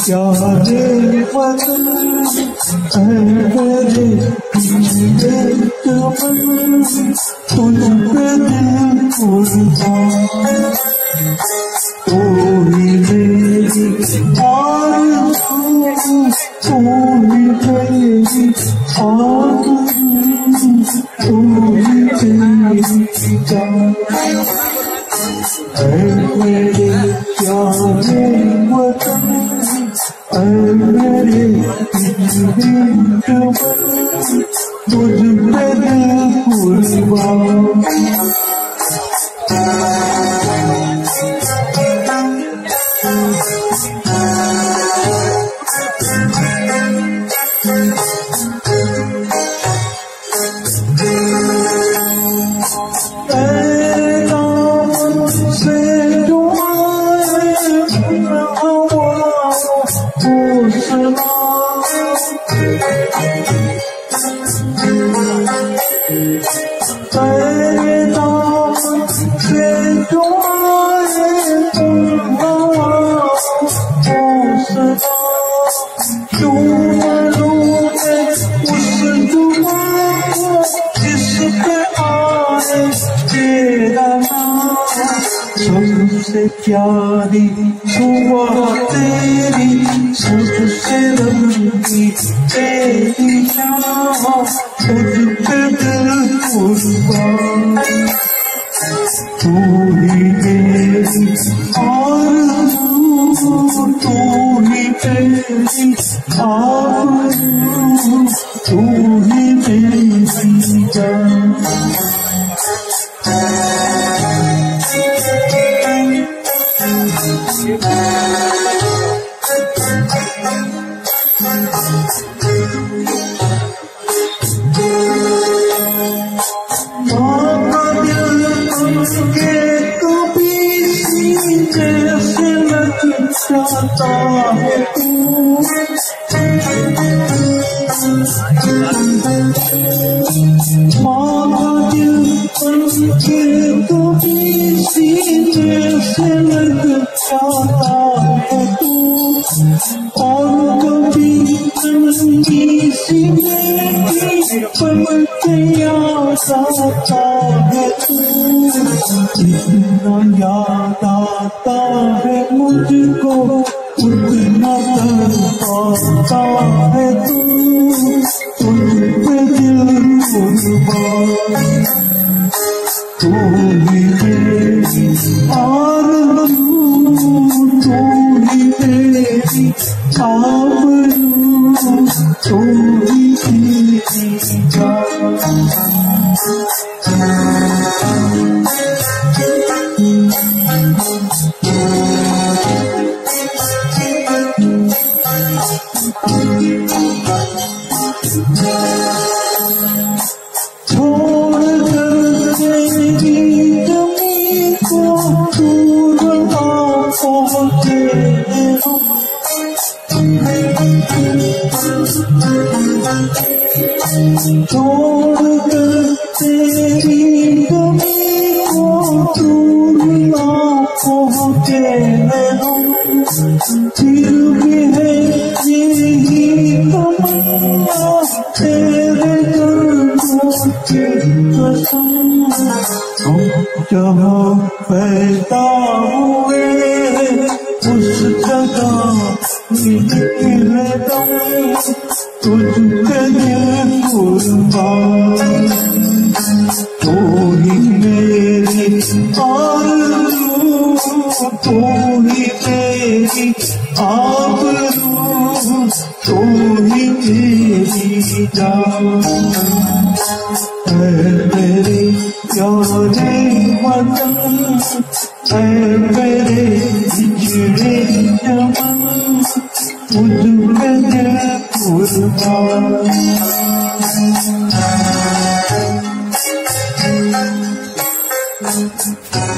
प्यारे वतन मेरे पीले चमन तुझ पे दिल कुर्बान तू ही मेरी आरज़ू तू ही मेरी आरज़ू तू ही मेरी जान मेरे प्यारे वतन मेरे पीले चमन तुझ पे दिल कुर्बान सबसे प्यारी सुबह तेरी सबसे रंगी तेरी शाम तुझ पे दिल कुर्बान तू ही मेरी आरज़ू तू ही मेरी आरज़ू तू ही मेरी जान चाहता है तू माँ दिल के तो सीने से लग चाहता है तू और कभी नंगी सी मेरी पलके याद आता है तू जितना याद आता है मुझको उतना तड़पाता है तू तुझ पे दिल कुर्बान तू ही मेरी आरज़ू तू ही मेरी आबरू तू ही मेरी जान छोड़कर तेरी गमी को दूर ना पहुँचे हम फिर भी है यही तमन्ना तेरे दर्दों की कसम हम जहाँ पैदा हुए उस जगह निकले दम तुझ पे दिल कुर्बान तू ही मेरी आरज़ू तू ही मेरी आबरू तू ही मेरी जान ऐ मेरे प्यारे वतन ऐ मेरे बिछड़े चमन तुझ पे दिल कुर्बान Thank you.